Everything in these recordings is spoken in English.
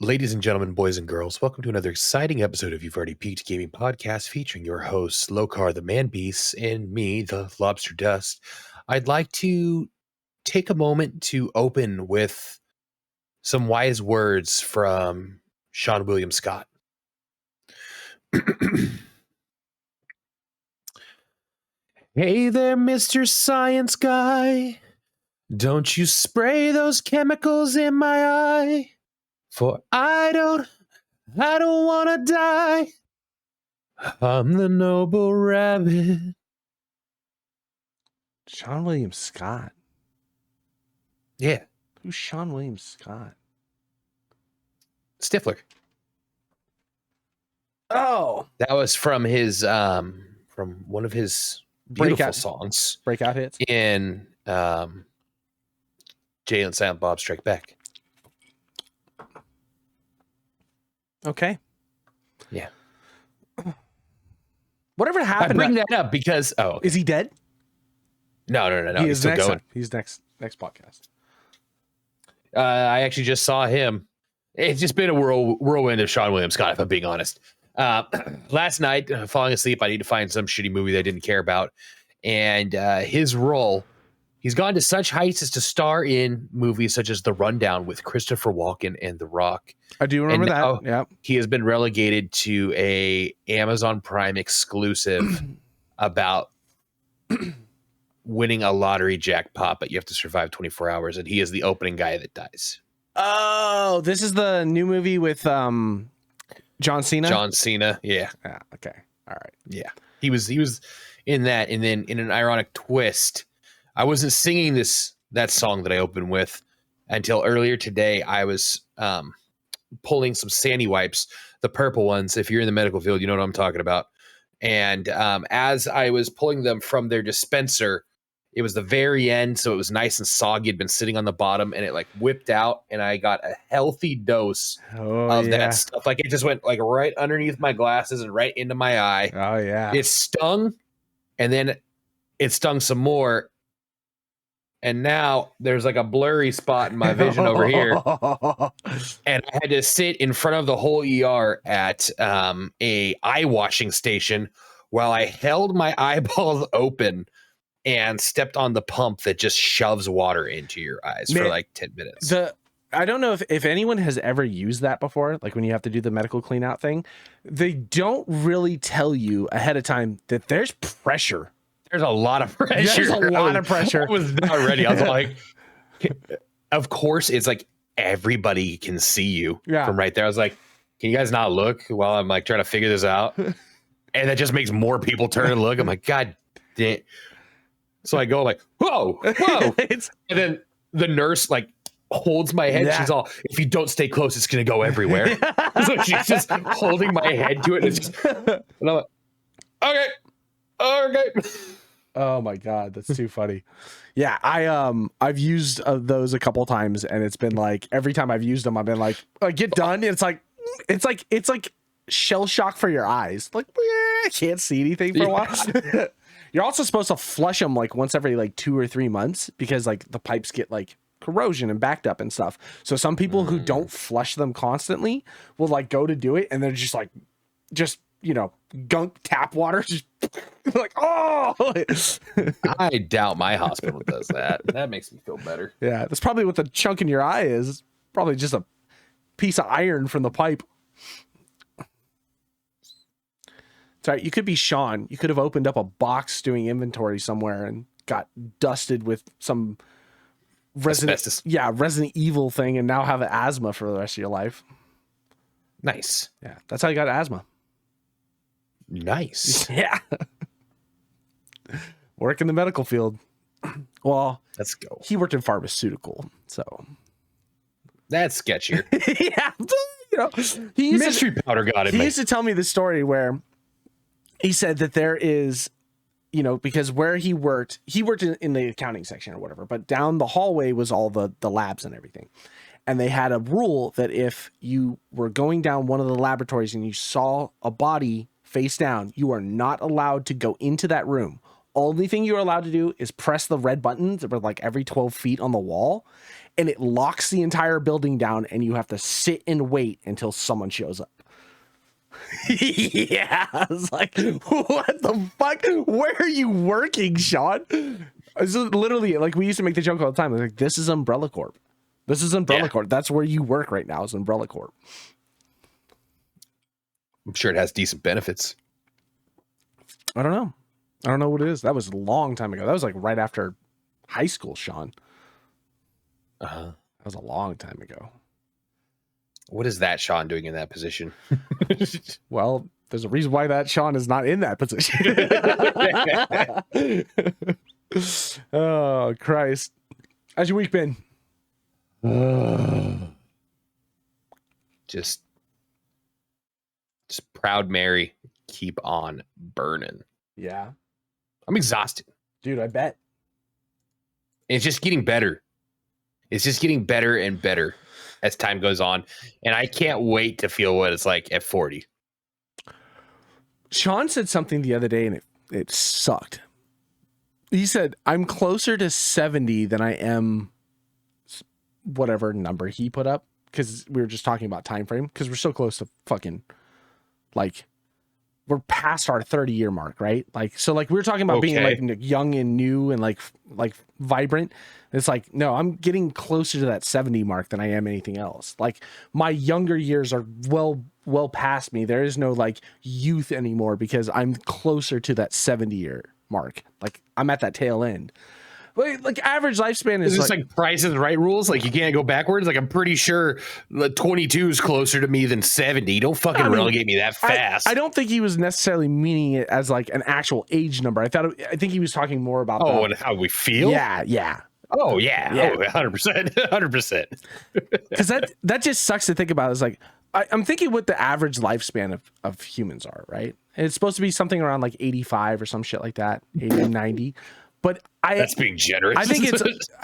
Ladies and gentlemen, boys and girls, welcome to another exciting episode of You've Already Peaked Gaming Podcast featuring your hosts, Locarthemanbeast, and me, the Lobster Dust. I'd like to take a moment to open with some wise words from Sean William Scott. Hey there, Mr. Science Guy. Don't you spray those chemicals in my eye. For I don't want to die. I'm the noble rabbit. Sean William Scott. Yeah. Who's Sean William Scott? Stifler. Oh. That was from his from one of his beautiful songs. Breakout hits. In Jay and Silent Bob Strike Back. Okay. Yeah. Whatever happened. I bring that up because is he dead? No. He He's is still next going. time. He's next podcast. I actually just saw him. It's just been a whirlwind of Sean William Scott, if I'm being honest. Last night, falling asleep, I need to find some shitty movie that I didn't care about. And his role, he's gone to such heights as to star in movies such as The Rundown with Christopher Walken and The Rock. I do remember that. Yeah. He has been relegated to a Amazon Prime exclusive about winning a lottery jackpot, but you have to survive 24 hours, and he is the opening guy that dies. Oh, this is the new movie with John Cena? John Cena, yeah. Okay. All right. Yeah. He was in that, and then in an ironic twist, I wasn't singing that song that I opened with until earlier today. I was pulling some sandy wipes, the purple ones. If you're in the medical field, you know what I'm talking about. And as I was pulling them from their dispenser, it was the very end, so it was nice and soggy. It'd been sitting on the bottom, and it like whipped out, and I got a healthy dose of that stuff. Like it just went like right underneath my glasses and right into my eye. Oh yeah. It stung, and then it stung some more. And now there's like a blurry spot in my vision over here. And I had to sit in front of the whole ER at a eye washing station while I held my eyeballs open and stepped on the pump that just shoves water into your eyes for like 10 minutes. I don't know if anyone has ever used that before, like when you have to do the medical clean out thing. They don't really tell you ahead of time that there's pressure. There's a lot of pressure. There's a lot of pressure. I was not ready. I was like, of course, it's like everybody can see you from right there. I was like, can you guys not look while I'm like trying to figure this out? And that just makes more people turn and look. I'm like, God damn. So I go like, whoa. And then the nurse like holds my head. She's all, if you don't stay close, it's going to go everywhere. So she's just holding my head to it. And it's just, and I'm like, okay. Oh my God, that's too funny. Yeah, I've used those a couple times, and it's been like every time I've used them, I've been like, get done. And it's like shell shock for your eyes. Like, I can't see anything for a while. You're also supposed to flush them like once every like 2 or 3 months because like the pipes get like corrosion and backed up and stuff. So some people who don't flush them constantly will like go to do it, and they're just like, you know, gunk tap water, just like, oh. I doubt my hospital does that. That makes me feel better. Yeah, that's probably what the chunk in your eye is. It's probably just a piece of iron from the pipe. Sorry, you could be Sean. You could have opened up a box doing inventory somewhere and got dusted with some Resident Evil thing, and now have asthma for the rest of your life. Nice. Yeah, that's how you got asthma. Nice. Yeah. Work in the medical field. Well, let's go. He worked in pharmaceutical, so that's sketchier. Yeah. You know, mystery powder got it. He used to tell me the story where he said that there is, you know, because where he worked in the accounting section or whatever, but down the hallway was all the labs and everything. And they had a rule that if you were going down one of the laboratories and you saw a body face down, you are not allowed to go into that room. Only thing you're allowed to do is press the red buttons that were like every 12 feet on the wall, and it locks the entire building down, and you have to sit and wait until someone shows up. Yeah, I was like, what the fuck? Where are you working, Sean? It's literally like we used to make the joke all the time. I was like, this is Umbrella Corp. This is Umbrella Corp. That's where you work right now, is Umbrella Corp. I'm sure it has decent benefits. I don't know. I don't know what it is. That was a long time ago. That was like right after high school, Sean. That was a long time ago. What is that Sean doing in that position? Well, there's a reason why that Sean is not in that position. Oh, Christ. How's your week been? Just proud Mary. Keep on burning. Yeah. I'm exhausted. Dude, I bet. It's just getting better. It's just getting better and better as time goes on. And I can't wait to feel what it's like at 40. Sean said something the other day and it sucked. He said, I'm closer to 70 than I am whatever number he put up. Because we were just talking about time frame. Because we're so close to fucking, like, we're past our 30-year mark, right? Like, so like we were talking about being like young and new and like vibrant. It's like, no, I'm getting closer to that 70 mark than I am anything else. Like my younger years are well past me. There is no like youth anymore because I'm closer to that 70-year mark. Like I'm at that tail end. Like average lifespan is like Price is Right rules. Like you can't go backwards. Like I'm pretty sure 22 is closer to me than 70. Don't fucking relegate me that fast. I don't think he was necessarily meaning it as like an actual age number. I think he was talking more about and how we feel. Yeah. Oh yeah. 100%. 100%. Because that just sucks to think about. It's like I'm thinking what the average lifespan of humans are, right? And it's supposed to be something around like 85 or some shit like that, 80, 90. But that's being generous. I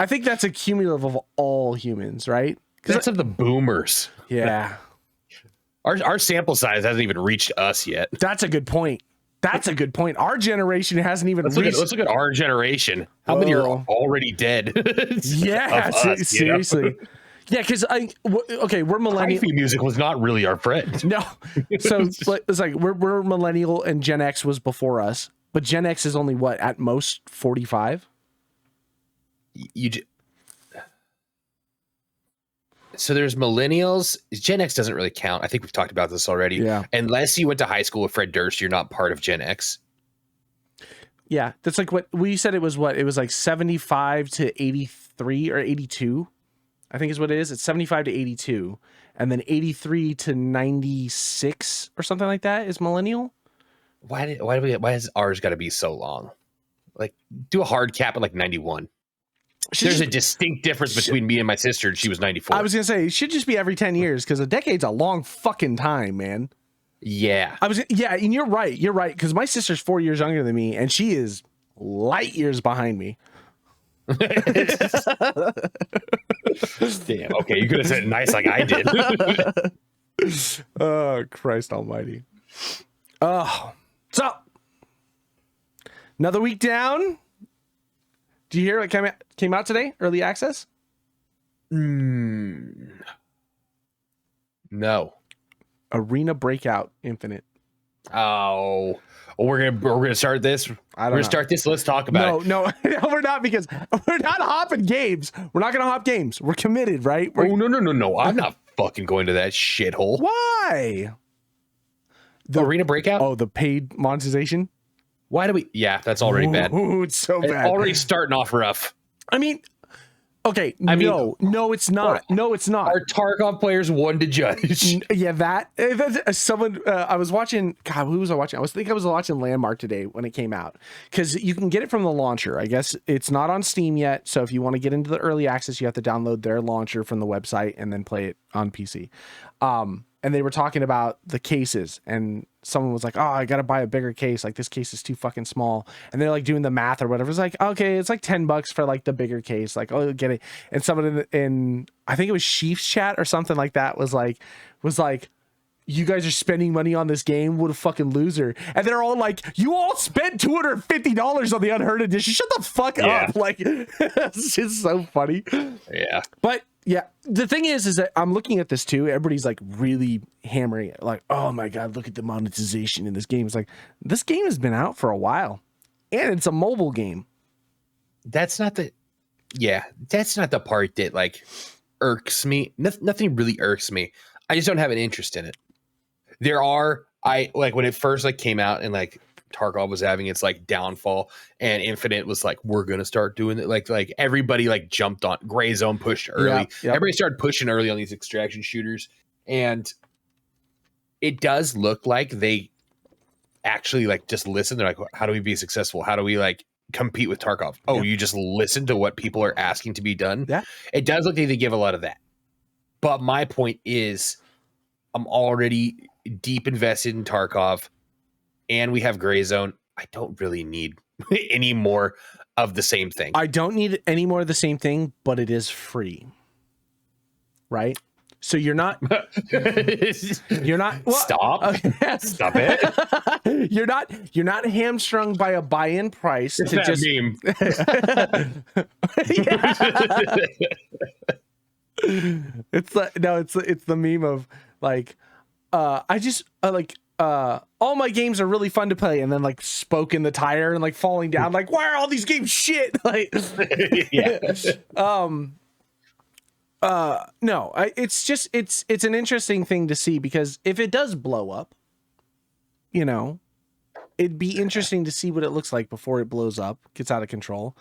think that's a cumulative of all humans, right? That's of the boomers. Yeah. Our sample size hasn't even reached us yet. That's a good point. Our generation hasn't even reached. Let's look at our generation. How many are already dead? Yeah, us, seriously. You know? Yeah, because we're millennial. Hi-fi music was not really our friend. No, so it's like we're millennial and Gen X was before us. But Gen X is only what, at most 45? So there's millennials. Gen X doesn't really count. I think we've talked about this already. Yeah. Unless you went to high school with Fred Durst, you're not part of Gen X. Yeah. That's like what we said. It was like 75 to 83 or 82. I think is what it is. It's 75 to 82. And then 83 to 96 or something like that is millennial. Why has ours got to be so long? Like, do a hard cap at like 91. There's a distinct difference between me and my sister, and she was 94. I was gonna say it should just be every 10 years because a decade's a long fucking time, man. Yeah. And you're right. Because my sister's 4 years younger than me, and she is light years behind me. Damn. Okay, you could have said it nice like I did. Oh, Christ Almighty. Oh. So, another week down. Do you hear what came out today? Early access? No. Arena Breakout Infinite. Oh, we're gonna start this. We're gonna start this. Let's talk about it. No, we're not, because we're not hopping games. We're not gonna hop games. We're committed, right? No. I'm not fucking going to that shithole. Why? The Arena Breakout? Oh, the paid monetization? Why do we? Yeah, that's already bad. Ooh, it's so bad. Already starting off rough. I mean, okay. No, it's not. No, it's not. Our Tarkov players won to judge. Yeah, that's someone. I was watching. God, who was I watching? I was watching Landmark today when it came out, because you can get it from the launcher. I guess it's not on Steam yet. So if you want to get into the early access, you have to download their launcher from the website and then play it on PC. and they were talking about the cases, and someone was like, "Oh, I gotta buy a bigger case. Like this case is too fucking small." And they're like doing the math or whatever. It's like, okay, it's like $10 for like the bigger case. Like, oh, get it. And someone in I think it was Chiefs chat or something like that was like, you guys are spending money on this game. What a fucking loser. And they're all like, you all spent $250 on the Unheard Edition. Shut the fuck up. Like, it's just so funny. Yeah. But yeah, the thing is that I'm looking at this too. Everybody's like really hammering it. Like, oh my God, look at the monetization in this game. It's like, this game has been out for a while and it's a mobile game. That's not the part that like irks me. Nothing really irks me. I just don't have an interest in it. I like when it first like came out and like Tarkov was having its like downfall and Infinite was like, we're gonna start doing it. Like everybody like jumped on Gray Zone, pushed early. Everybody started pushing early on these extraction shooters, and it does look like they actually like just listen. They're like, how do we be successful? How do we like compete with Tarkov? Oh, you just listen to what people are asking to be done. Yeah, it does look like they give a lot of that. But my point is, I'm already deep invested in Tarkov, and we have Gray Zone. I don't really need any more of the same thing. I don't need any more of the same thing, but it is free, right? So you're not. Well, Stop it. You're not hamstrung by a buy-in price It's to that just meme. It's the meme of like all my games are really fun to play, and then like Spoke in the tire and like falling down like, why are all these games shit? Like no, it's an interesting thing to see, because if it does blow up, you know, it'd be interesting to see what it looks like before it blows up, gets out of control.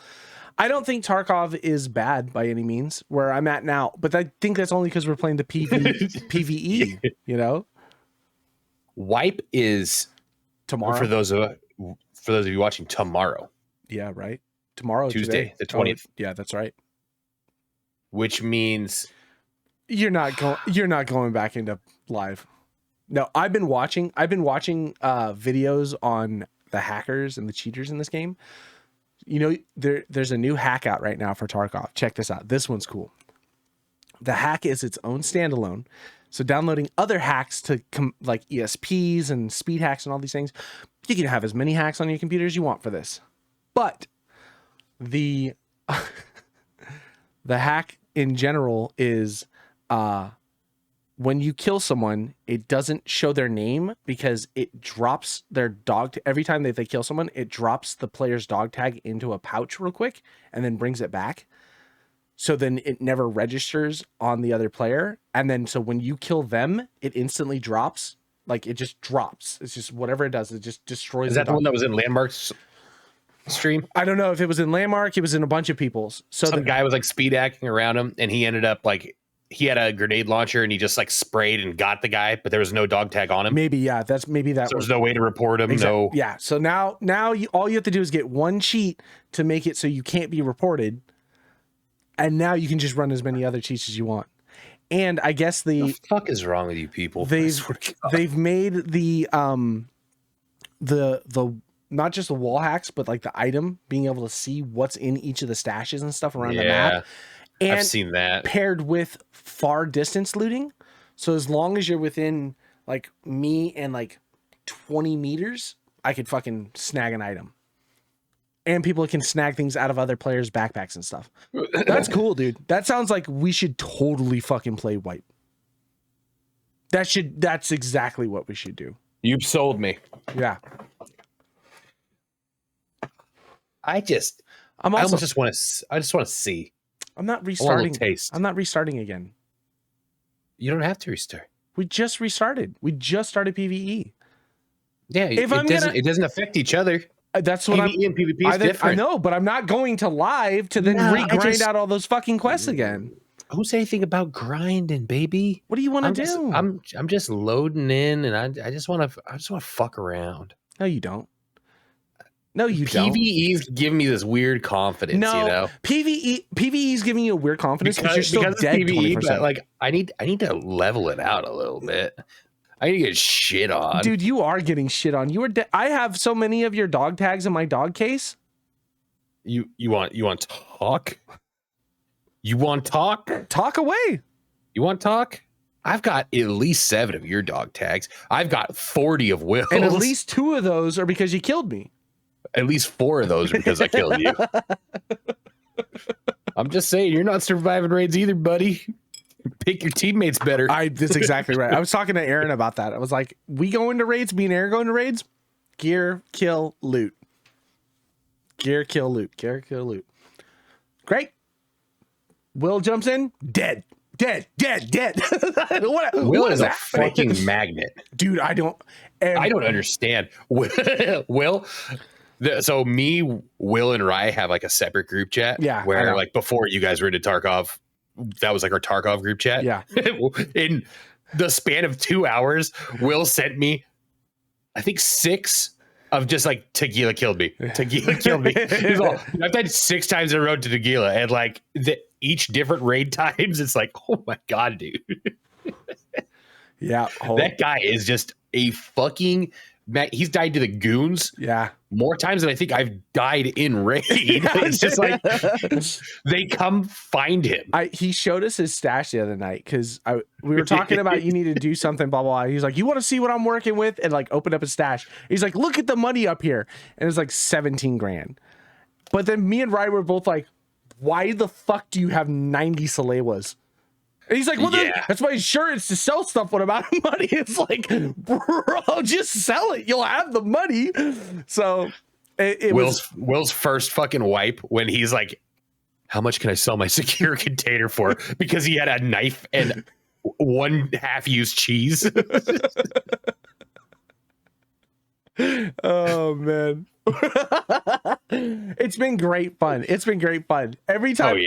I don't think Tarkov is bad by any means where I'm at now, but I think that's only because we're playing the PvE, you know? Wipe is tomorrow. For those of you watching, tomorrow. Yeah, right. Tomorrow, Tuesday, the 20th. Oh, yeah, that's right. Which means you're not going back into live. No, I've been watching videos on the hackers and the cheaters in this game. You know, there's a new hack out right now for Tarkov. Check this out. This one's cool. The hack is its own standalone. So downloading other hacks to like ESPs and speed hacks and all these things, you can have as many hacks on your computer as you want for this. But the the hack in general is when you kill someone, it doesn't show their name, because it drops their dog. Every time that they kill someone, it drops the player's dog tag into a pouch real quick and then brings it back. So then it never registers on the other player. And then so when you kill them, it instantly drops. Like it just drops. It's just whatever it does, it just destroys. Is that the one that was in Landmark's stream? I don't know if it was in Landmark. It was in a bunch of people's. So some guy was like speed hacking around him, and he ended up like, he had a grenade launcher and he just like sprayed and got the guy, but there was no dog tag on him. Maybe, yeah, that. So there's no way to report him. No. Yeah. So now all you have to do is get one cheat to make it so you can't be reported. And now you can just run as many other cheats as you want. And I guess the fuck is wrong with you people? They've made the not just the wall hacks, but like the item, being able to see what's in each of the stashes and stuff around the map. And I've seen that paired with far distance looting. So as long as you're within like me and like 20 meters, I could fucking snag an item. And people can snag things out of other players' backpacks and stuff. That's cool, dude. That sounds like we should totally fucking play Wipe. That's exactly what we should do. You've sold me. Yeah. I just want to see. I'm not restarting. Taste. I'm not restarting again. You don't have to restart. We just restarted. We just started PvE. Yeah, it doesn't affect each other. That's what PvE and PvP is different. I know, but I'm not going to live to then regrind out all those fucking quests again. Who said anything about grinding, baby? What do you want to do? I'm just loading in, and I just want to fuck around. No, you don't. No, you don't. PvE's giving me this weird confidence, No, you know. PvE is giving you a weird confidence because you're still because dead. it's PvE, 20%. but like I need to level it out a little bit. I need to get shit on. Dude, you are getting shit on. You were I have so many of your dog tags in my dog case. You want talk? You want talk? Talk away. You want talk? I've got at least 7 of your dog tags. I've got 40 of Will's. And at least 2 of those are because you killed me. At least 4 of those are because I killed you. I'm just saying, you're not surviving raids either, buddy. Pick your teammates better. That's exactly right. I was talking to Aaron about that. I was like, we go into raids, me and Aaron go into raids, gear, kill, loot. Gear, kill, loot. Gear, kill, loot. Great. Will jumps in, dead. Will is a fucking magnet. Dude, I don't understand. Will, so me, Will, and Rye have like a separate group chat. Yeah. Where like before you guys were into Tarkov, that was like our Tarkov group chat. Yeah. In the span of 2 hours, Will sent me, I think 6 of just like Tequila killed me. Tequila killed me. I've died 6 times in a row to Tequila, and like each different raid times, it's like, oh my god, dude. Yeah, that guy is just a fucking. He's died to the goons. Yeah, more times than I think I've died in raid. It's just like they come find him. He showed us his stash the other night because we were talking about you need to do something, blah blah blah. He's like, you want to see what I'm working with, and like open up his stash. He's like, look at the money up here, and it's like 17 grand. But then me and Ryan were both like, why the fuck do you have 90 Salewas? And he's like, well, that's my insurance to sell stuff when I'm out of money. It's like, bro, just sell it. You'll have the money. So Will's first fucking wipe when he's like, how much can I sell my secure container for? Because he had a knife and 1 half-used cheese. Oh, man. It's been great fun. Every time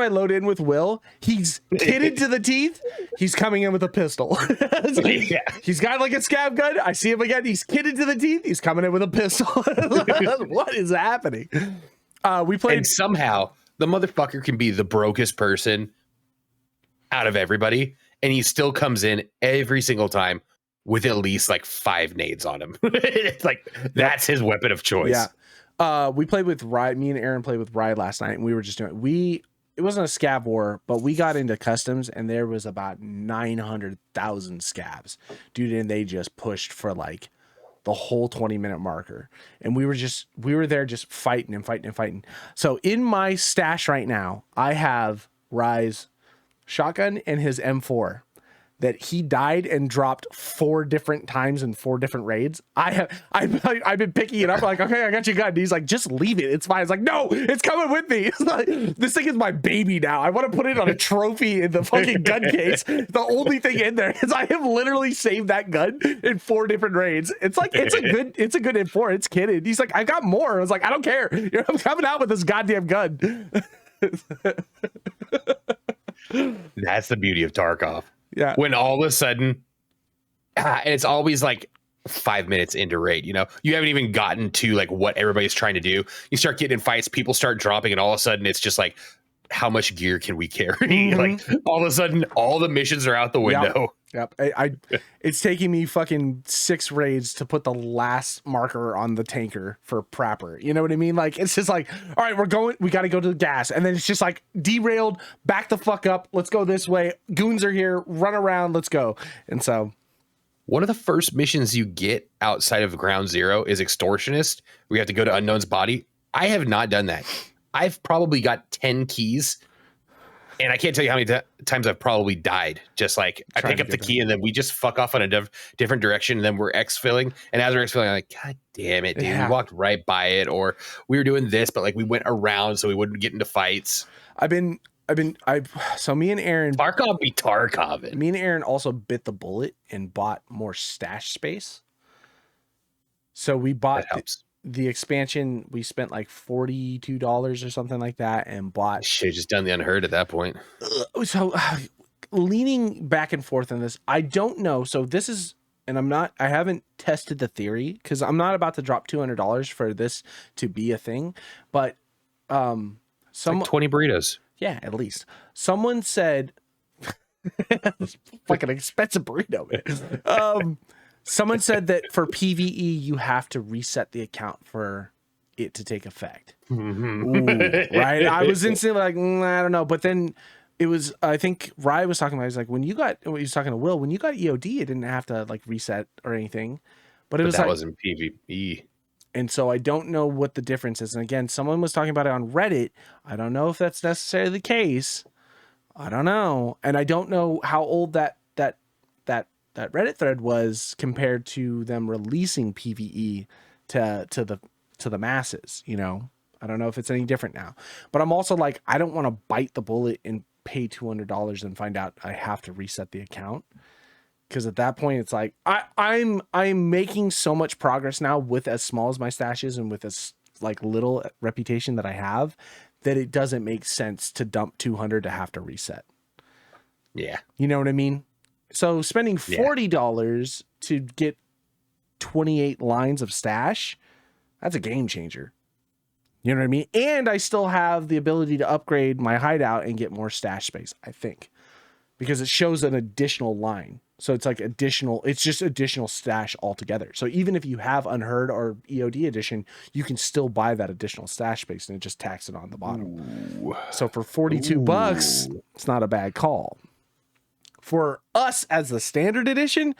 I load in with Will, he's kitted to the teeth. He's coming in with a pistol. He's got like a scab gun. I see him again. He's kitted to the teeth. He's coming in with a pistol. What is happening? We played, and somehow the motherfucker can be the brokest person out of everybody, and he still comes in every single time with at least like 5 nades on him. It's like, that's his weapon of choice. Yeah. We played with Rye. Me and Aaron played with Rye last night, and we were just doing it wasn't a scab war, but we got into customs, and there was about 900,000 scabs, dude, and they just pushed for like the whole 20-minute marker, and we were there just fighting. So in my stash right now, I have Rye's shotgun and his M4 that he died and dropped 4 different times in 4 different raids. I've been picking it up like, okay, I got your gun. And he's like, just leave it. It's fine. It's like, no, it's coming with me. It's like, this thing is my baby now. I want to put it on a trophy in the fucking gun case. The only thing in there is I have literally saved that gun in 4 different raids. It's like, it's a good M4. It's kidded. He's like, I got more. I was like, I don't care. I'm coming out with this goddamn gun. That's the beauty of Tarkov. Yeah. When all of a sudden, and it's always like 5 minutes into raid, you know, you haven't even gotten to like what everybody's trying to do. You start getting in fights, people start dropping, and all of a sudden it's just like, how much gear can we carry? Mm-hmm. Like all of a sudden, all the missions are out the window. Yep. It's taking me fucking 6 raids to put the last marker on the tanker for Prapper. You know what I mean? Like, it's just like, all right, we got to go to the gas. And then it's just like derailed, back the fuck up. Let's go this way. Goons are here. Run around. Let's go. And so one of the first missions you get outside of Ground Zero is Extortionist. We have to go to Unknown's body. I have not done that. I've probably got 10 keys. And I can't tell you how many times I've probably died. Just like I pick up the key and then we just fuck off on a different direction. And then we're exfilling. And as we're exfilling, I'm like, God damn it, dude. Yeah. We walked right by it. Or we were doing this, but like we went around so we wouldn't get into fights. So me and Aaron. Tarkov be Tarkov. Me and Aaron also bit the bullet and bought more stash space. So we bought the expansion. We spent like $42 or something like that and bought. Should have just done the unheard at that point. So leaning back and forth on this, I don't know. So this is and I haven't tested the theory because I'm not about to drop $200 for this to be a thing, but It's like 20 burritos. Yeah, at least. Someone said fucking expensive burrito, man. Someone said that for PvE you have to reset the account for it to take effect. Ooh, right? I was instantly like, I don't know, but then it was, I think Rye was talking about, he's like, when you got, he was talking to Will, when you got EOD, it didn't have to like reset or anything, but it was that like, wasn't PvE. and so I don't know what the difference is. And again, someone was talking about it on Reddit. I don't know if that's necessarily the case. I don't know. And I don't know how old that Reddit thread was compared to them releasing PvE to the masses, you know. I don't know if it's any different now. But I'm also like, I don't want to bite the bullet and pay $200 and find out I have to reset the account. Because at that point, it's like I'm making so much progress now with as small as my stash is and with as like little reputation that I have, that it doesn't make sense to dump 200 to have to reset. Yeah, you know what I mean. So spending $40 to get 28 lines of stash, that's a game changer. You know what I mean? And I still have the ability to upgrade my hideout and get more stash space, I think, because it shows an additional line. So it's like it's just additional stash altogether. So even if you have Unheard or EOD edition, you can still buy that additional stash space and it just tacks it on the bottom. Ooh. So for $42, it's not a bad call. For us as the standard edition,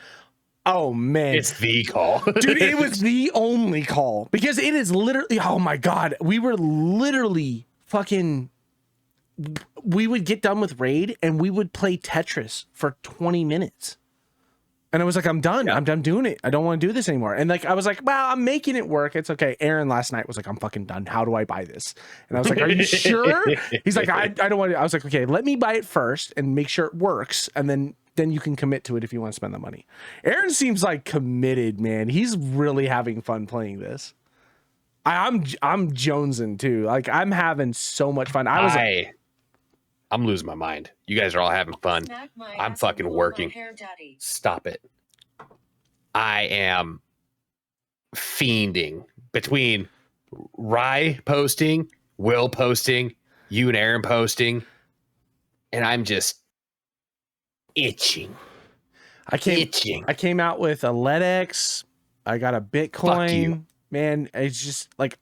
oh man, it's the call. Dude, it was the only call because it is literally, oh my God, we were literally fucking, we would get done with raid and we would play Tetris for 20 minutes. And I was like, I'm done. Yeah. I'm done doing it. I don't want to do this anymore. And like, I was like, well, I'm making it work. It's okay. Aaron last night was like, I'm fucking done. How do I buy this? And I was like, are you sure? He's like, I don't want to. I was like, okay, let me buy it first and make sure it works. And then you can commit to it if you want to spend the money. Aaron seems like committed, man. He's really having fun playing this. I'm jonesing too. Like I'm having so much fun. I'm losing my mind. You guys are all having fun. I'm fucking working. Stop it. I am fiending between Rye posting, Will posting, you and Aaron posting, and I'm just itching. I came out with a LEDX. I got a Bitcoin. Fuck you. Man, it's just like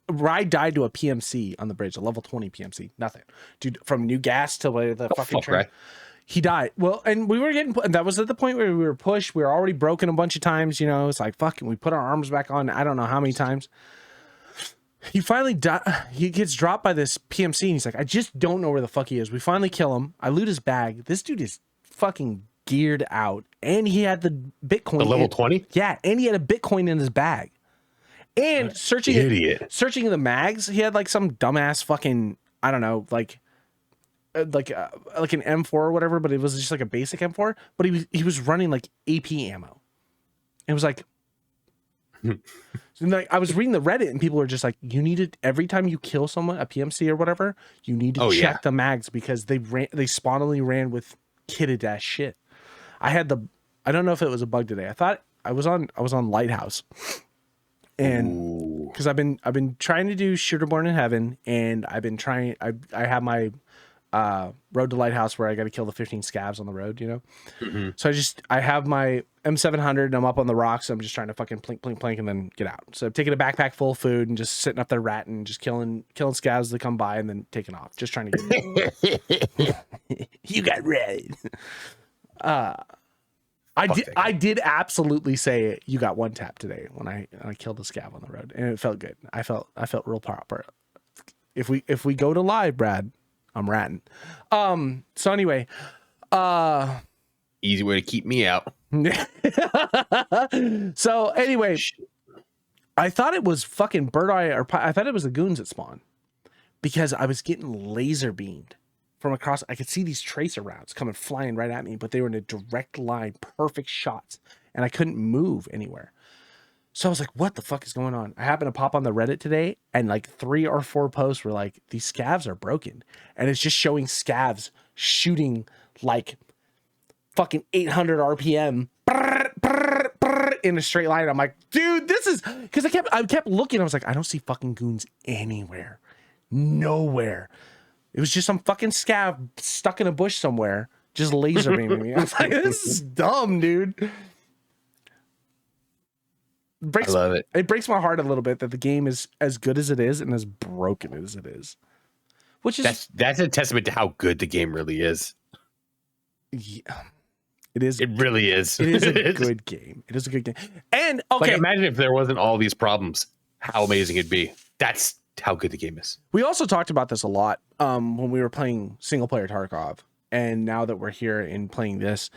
Rye died to a PMC on the bridge, a level 20 PMC. Nothing, dude. From new gas to the fucking train. Right. He died. Well, and we were and that was at the point where we were pushed. We were already broken a bunch of times. You know, it's like fucking. We put our arms back on. I don't know how many times. He finally he gets dropped by this PMC, and he's like, I just don't know where the fuck he is. We finally kill him. I loot his bag. This dude is fucking geared out, and he had the Bitcoin. The level 20. Yeah, and he had a Bitcoin in his bag. And searching the mags, he had like some dumbass fucking, I don't know, like an M4 or whatever, but it was just like a basic M4. But he was running like AP ammo. It was like, like I was reading the Reddit and people were just like, you need to, every time you kill someone, a PMC or whatever, you need to check the mags because they spawnily ran with kitted ass shit. I don't know if it was a bug today. I thought I was on Lighthouse. And because I've been trying to do Shooterborn in Heaven, and I've been trying. I have my Road to Lighthouse where I got to kill the 15 scavs on the road, you know. Mm-hmm. So I have my M700 and I'm up on the rocks. So I'm just trying to fucking plink and then get out. So I'm taking a backpack full of food and just sitting up there ratting, just killing scavs that come by and then taking off, just trying to get. You got red. I did absolutely say it. You got one tap today when I killed the scav on the road, and it felt good. I felt real proper. If we go to live, Brad, I'm ratting. So anyway, easy way to keep me out. So anyway, I thought it was fucking bird eye, or I thought it was the goons at spawn because I was getting laser beamed from across. I could see these tracer rounds coming flying right at me, but they were in a direct line, perfect shots, and I couldn't move anywhere. So I was like, what the fuck is going on? I happened to pop on the Reddit today, and like 3 or 4 posts were like, these scavs are broken. And it's just showing scavs shooting like fucking 800 RPM in a straight line. I'm like, dude, this is because I kept looking. I was like, I don't see fucking goons anywhere, nowhere. It was just some fucking scav stuck in a bush somewhere, just laser beaming me. I was like, this is dumb, dude. I love it. It breaks my heart a little bit that the game is as good as it is and as broken as it is. Which is that's a testament to how good the game really is. Yeah, it is. It really is. It is a good game. It is a good game. And okay, like, imagine if there wasn't all these problems, how amazing it'd be. That's how good the game is. We also talked about this a lot when we were playing single player Tarkov, and now that we're here and playing this,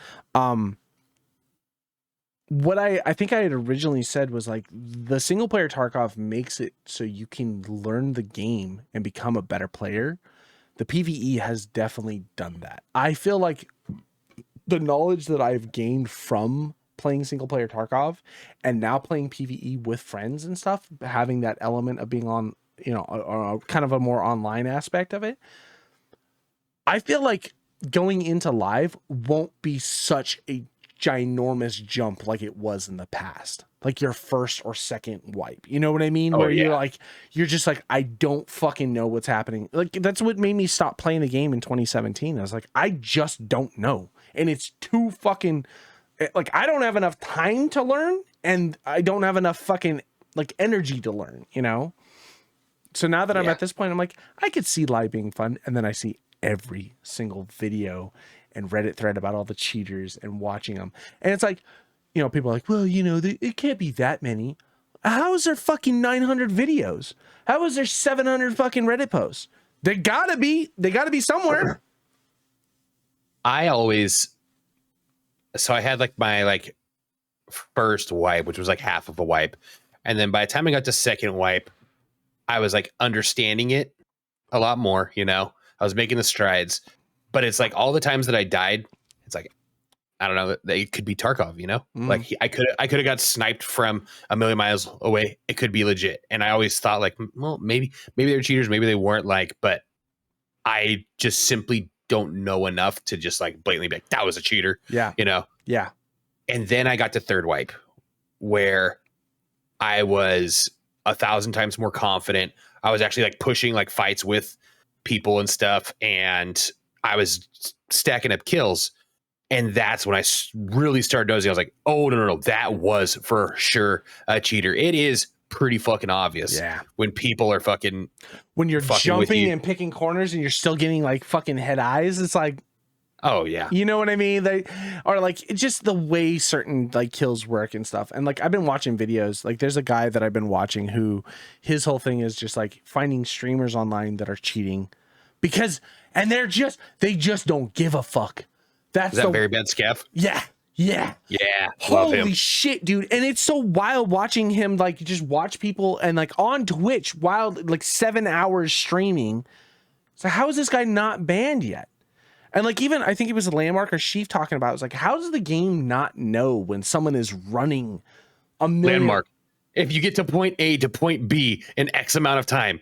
what I think I had originally said was like the single player Tarkov makes it so you can learn the game and become a better player. The PvE has definitely done that. I feel like the knowledge that I've gained from playing single player Tarkov and now playing PvE with friends and stuff, having that element of being on, you know, kind of a more online aspect of it, I feel like going into live won't be such a ginormous jump like it was in the past, like your first or second wipe, you know what I mean? Where you're just like, I don't fucking know what's happening. Like that's what made me stop playing the game in 2017. I was like, I just don't know, and it's too fucking like I don't have enough time to learn, and I don't have enough fucking like energy to learn, you know. So now that I'm at this point, I'm like, I could see live being fun, and then I see every single video and Reddit thread about all the cheaters and watching them. And it's like, you know, people are like, well, you know, it can't be that many. How is there fucking 900 videos? How is there 700 fucking Reddit posts? They gotta be somewhere. So I had like my like first wipe, which was like half of a wipe. And then by the time I got to second wipe, I was like understanding it a lot more, you know, I was making the strides. But it's like all the times that I died, it's like, I don't know, it could be Tarkov, you know, like I could have got sniped from a million miles away. It could be legit. And I always thought like, well, maybe they're cheaters. Maybe they weren't, like, but I just simply don't know enough to just like blatantly be like, that was a cheater. Yeah. You know? Yeah. And then I got to third wipe where I was 1,000 times more confident. I was actually like pushing like fights with people and stuff. And I was stacking up kills, and that's when I really started noticing. I was like, oh, no, that was for sure a cheater. It is pretty fucking obvious when people are fucking... When you're jumping and picking corners and you're still getting like fucking head eyes, it's like... Oh, yeah. You know what I mean? They are like, it's just the way certain like kills work and stuff. And like, I've been watching videos. Like there's a guy that I've been watching who his whole thing is just like finding streamers online that are cheating. Because, and they just don't give a fuck. Is that very bad scav? Yeah. Holy shit, dude. And it's so wild watching him, like, just watch people and like on Twitch, wild, like 7 hours streaming. So how is this guy not banned yet? And like, even, I think it was a Landmark or Sheaf talking about, it was like, how does the game not know when someone is running a million? Landmark. If you get to point A to point B in X amount of time,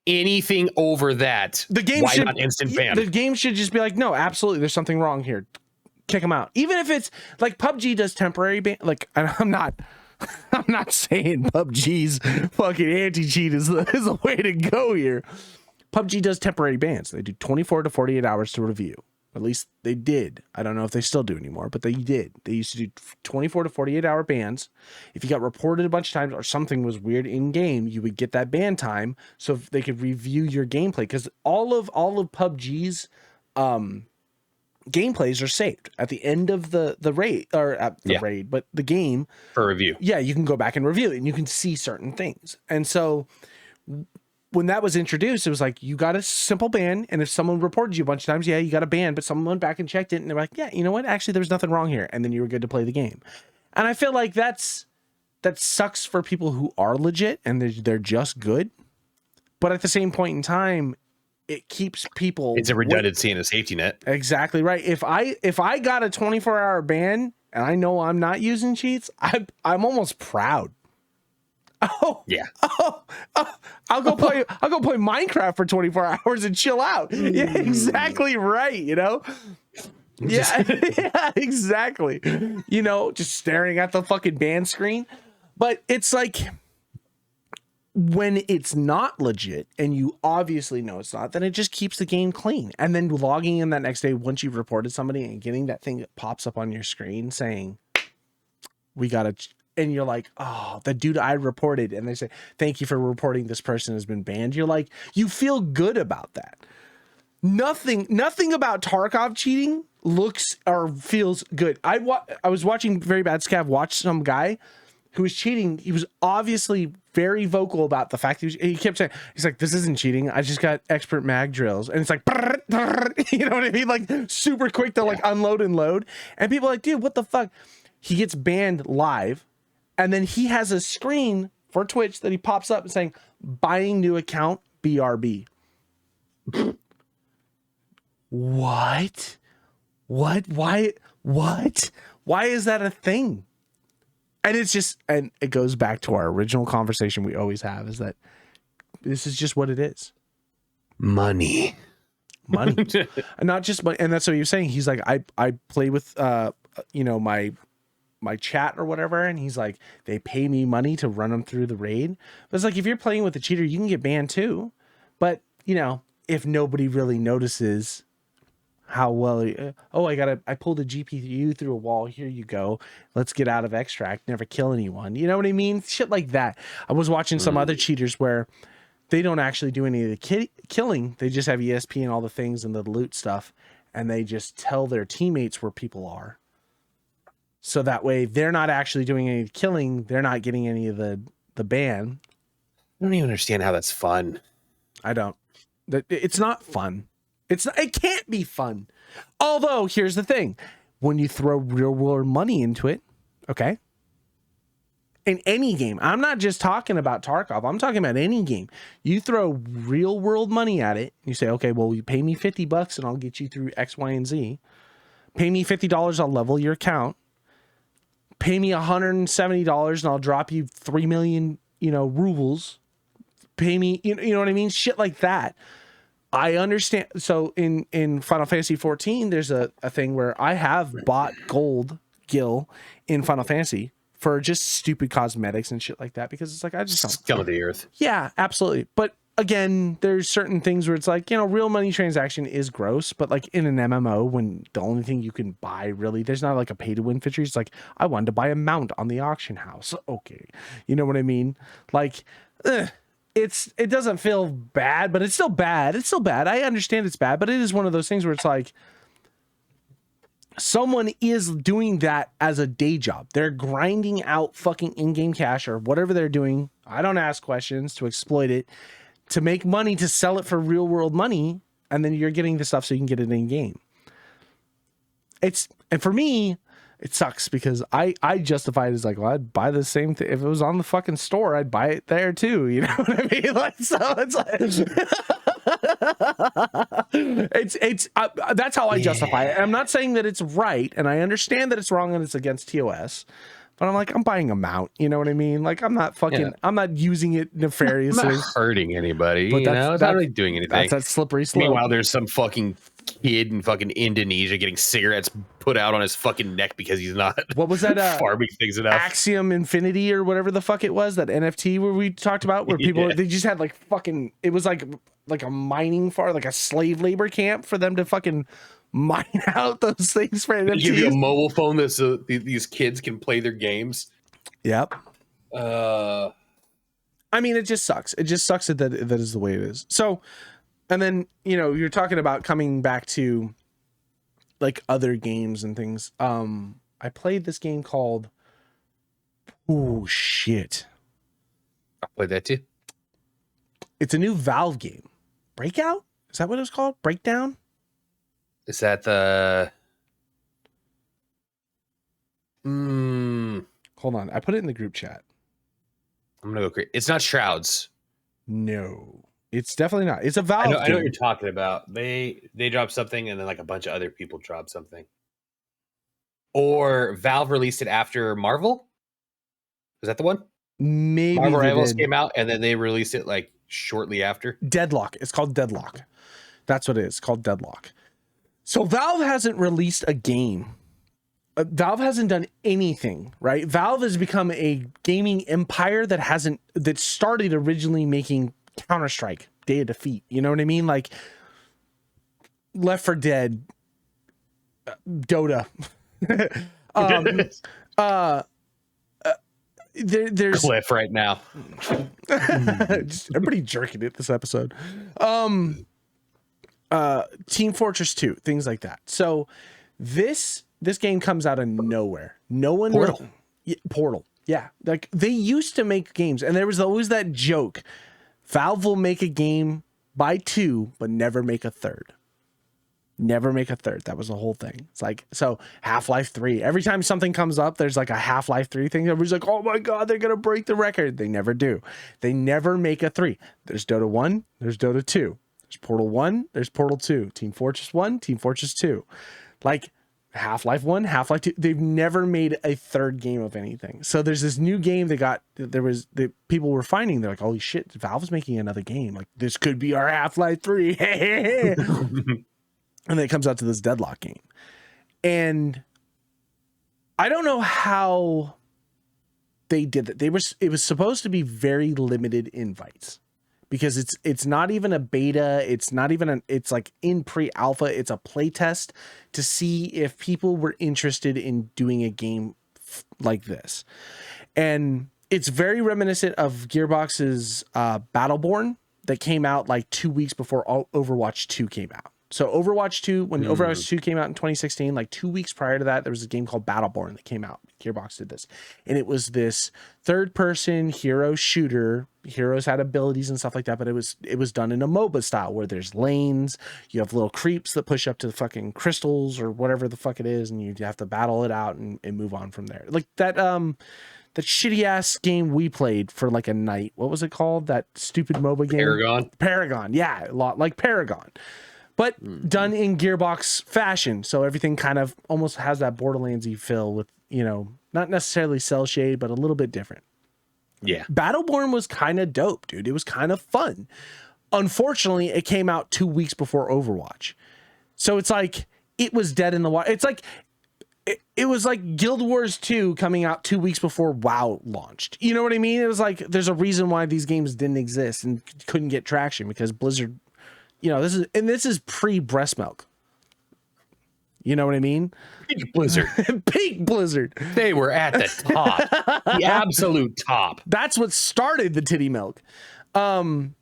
anything over that, the game why not instant ban? The game should just be like, no, absolutely, there's something wrong here. Kick them out. Even if it's like PUBG does temporary ban. Like, I'm not saying PUBG's fucking anti-cheat is the way to go here. PUBG does temporary bans. They do 24 to 48 hours to review. At least they did. I don't know if they still do anymore, but they did. They used to do 24 to 48 hour bans. If you got reported a bunch of times or something was weird in game, you would get that ban time so they could review your gameplay. Because all of PUBG's gameplays are saved at the end of the raid, or at the raid, but the game for review. Yeah, you can go back and review it and you can see certain things. And so when that was introduced, it was like, you got a simple ban, and if someone reported you a bunch of times, you got a ban, but someone went back and checked it, and they're like, yeah, you know what? Actually, there was nothing wrong here, and then you were good to play the game. And I feel like that sucks for people who are legit and they're just good, but at the same point in time, it keeps people. It's a redundancy and a safety net. Exactly right. If I got a 24-hour ban and I know I'm not using cheats, I'm almost proud. I'll go play Minecraft for 24 hours and chill out. Yeah, exactly right, you know? Yeah, yeah, exactly. You know, just staring at the fucking ban screen. But it's like when it's not legit and you obviously know it's not, then it just keeps the game clean. And then logging in that next day once you've reported somebody and getting that thing that pops up on your screen saying, we got to, and you're like, oh, the dude I reported. And they say, thank you for reporting, this person has been banned. You're like, you feel good about that. Nothing about Tarkov cheating looks or feels good. I was watching Very Bad Scav watch some guy who was cheating. He was obviously very vocal about the fact he kept saying, he's like, this isn't cheating. I just got expert mag drills. And it's like, you know what I mean? Like super quick to like unload and load. And people are like, dude, what the fuck? He gets banned live. And then he has a screen for Twitch that he pops up and saying, buying new account, BRB. What? Why? What? Why is that a thing? And it's just, and it goes back to our original conversation we always have, is that this is just what it is. Money. And not just money. And that's what you're saying. He's like, I play with, you know, my chat or whatever. And he's like, they pay me money to run them through the raid. But it's like, if you're playing with a cheater, you can get banned too. But, you know, if nobody really notices how well, I pulled a GPU through a wall. Here you go. Let's get out of extract. Never kill anyone. You know what I mean? Shit like that. I was watching some other cheaters where they don't actually do any of the killing. They just have ESP and all the things and the loot stuff. And they just tell their teammates where people are. So that way they're not actually doing any killing. They're not getting any of the ban. I don't even understand how that's fun. I don't. It's not fun. It can't be fun. Although, here's the thing. When you throw real world money into it, okay? In any game, I'm not just talking about Tarkov. I'm talking about any game. You throw real world money at it. You say, okay, well, you pay me $50 and I'll get you through X, Y, and Z. Pay me $50, I'll level your account. Pay me $170 and I'll drop you 3 million, you know, rubles. Pay me, you know what I mean? Shit like that. I understand. So in Final Fantasy 14, there's a thing where I have bought gold gil in Final Fantasy for just stupid cosmetics and shit like that, because it's like, I just don't. Scum of the earth. Yeah, absolutely. But again, there's certain things where it's like, you know, real money transaction is gross, but like in an MMO, when the only thing you can buy really, there's not like a pay to win feature. It's like, I wanted to buy a mount on the auction house. Okay. You know what I mean? Like, it doesn't feel bad, but it's still bad. It's still bad. I understand it's bad, but it is one of those things where it's like someone is doing that as a day job. They're grinding out fucking in-game cash or whatever they're doing. I don't ask questions, to exploit it, to make money, to sell it for real world money. And then you're getting the stuff so you can get it in game. And for me, it sucks because I justify it as like, well, I'd buy the same thing. If it was on the fucking store, I'd buy it there too. You know what I mean? Like, so it's like, that's how I justify it. And I'm not saying that it's right. And I understand that it's wrong and it's against TOS, but I'm like, I'm buying a mount. You know what I mean? Like, I'm not fucking, I'm not using it nefariously. I'm not hurting anybody. But you know, it's not really doing anything. That's that slippery slope. Meanwhile, there's some fucking kid in fucking Indonesia getting cigarettes put out on his fucking neck because he's not, what was that, farming things enough. Axiom Infinity or whatever the fuck it was, that NFT where we talked about, where people, they just had like fucking, it was like a mining farm, like a slave labor camp for them to fucking mine out those things for NFTs. Give you a mobile phone so these kids can play their games. Yep. I mean, it just sucks. It just sucks that is the way it is. So, and then, you know, you're talking about coming back to like other games and things. I played this game called, oh shit, I played that too. It's a new Valve game. Breakout? Is that what it was called? Breakdown? Is that the Hold on, I put it in the group chat. I'm gonna go crazy. It's not Shrouds. No, it's definitely not. It's a Valve game. I know what you're talking about. They dropped something and then like a bunch of other people dropped something. Or Valve released it after Marvel? Is that the one? Maybe Marvel Rivals came out and then they released it like shortly after. Deadlock. It's called Deadlock. That's what it is. It's called Deadlock. So Valve hasn't released a game. Valve hasn't done anything, right? Valve has become a gaming empire that started originally making Counter-Strike, Day of Defeat. You know what I mean? Like Left 4 Dead, Dota. There's Cliff right now. just everybody jerking it this episode. Team Fortress 2, things like that. So this game comes out of nowhere. No one Portal. Portal. Yeah. Like they used to make games and there was always that joke. Valve will make a game by 2, but never make a third. Never make a third. That was the whole thing. It's like, so Half-Life 3. Every time something comes up, there's like a Half-Life 3 thing. Everybody's like, oh my God, they're going to break the record. They never do. They never make a 3. There's Dota 1. There's Dota 2. There's Portal 1. There's Portal 2. Team Fortress 1. Team Fortress 2. Like Half-Life 1, Half-Life 2. They've never made a third game of anything. So there's this new game the people were finding. They're like, holy shit, Valve's making another game. Like this could be our Half-Life 3. And then it comes out to this Deadlock game. And I don't know how they did that. It was supposed to be very limited invites because it's not even a beta. It's not even it's like in pre-alpha. It's a play test to see if people were interested in doing a game like this. And it's very reminiscent of Gearbox's Battleborn that came out like 2 weeks before Overwatch 2 came out. So Overwatch 2, when Overwatch 2 came out in 2016, like 2 weeks prior to that, there was a game called Battleborn that came out. Gearbox did this. And it was this third-person hero shooter. Heroes had abilities and stuff like that, but it was done in a MOBA style where there's lanes, you have little creeps that push up to the fucking crystals or whatever the fuck it is, and you have to battle it out and move on from there. Like that shitty-ass game we played for like a night. What was it called? That stupid MOBA game? Paragon. Yeah, a lot like Paragon. But done in Gearbox fashion. So everything kind of almost has that Borderlands-y feel with, you know, not necessarily cell shade, but a little bit different. Yeah. Battleborn was kind of dope, dude. It was kind of fun. Unfortunately, it came out 2 weeks before Overwatch. So it's like, it was dead in the water. It's like, it was like Guild Wars 2 coming out 2 weeks before WoW launched. You know what I mean? It was like, there's a reason why these games didn't exist and couldn't get traction because Blizzard, you know, this is pre-breast milk. You know what I mean? Peak Blizzard. Peak Blizzard. They were at the top. The absolute top. That's what started the titty milk. Lost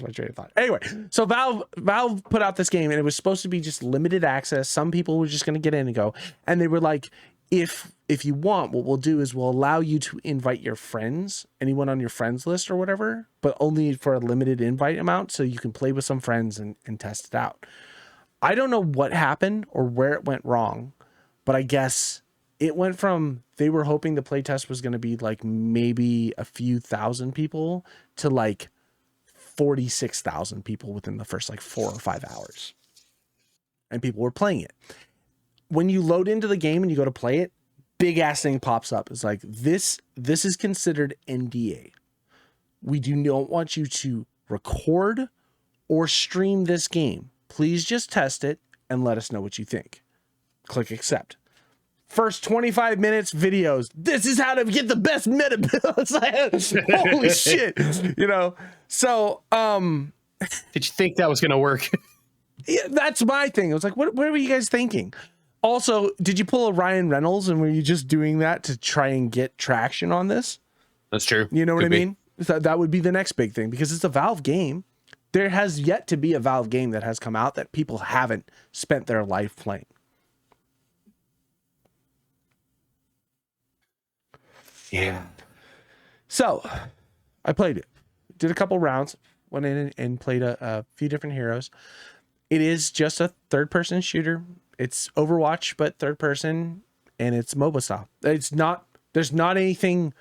my train of thought. Anyway, so Valve put out this game and it was supposed to be just limited access. Some people were just going to get in and go. And they were like, if you want, what we'll do is we'll allow you to invite your friends, anyone on your friends list or whatever, but only for a limited invite amount so you can play with some friends and test it out. I don't know what happened or where it went wrong, but I guess it went from they were hoping the playtest was going to be like maybe a few thousand people to like 46,000 people within the first like 4 or 5 hours. And people were playing it. When you load into the game and you go to play it, big ass thing pops up. It's like, this is considered NDA. We do not want you to record or stream this game. Please just test it and let us know what you think. Click accept. First 25 minutes videos. This is how to get the best meta builds. Holy shit. You know, so, did you think that was going to work? Yeah, that's my thing. I was like, what were you guys thinking? Also, did you pull a Ryan Reynolds and were you just doing that to try and get traction on this? That's true. You know what I mean? That would be the next big thing because it's a Valve game. There has yet to be a Valve game that has come out that people haven't spent their life playing. Yeah. So I played it, did a couple rounds, went in and played a few different heroes. It is just a third-person shooter. It's Overwatch, but third person, and it's MOBA style. There's not anything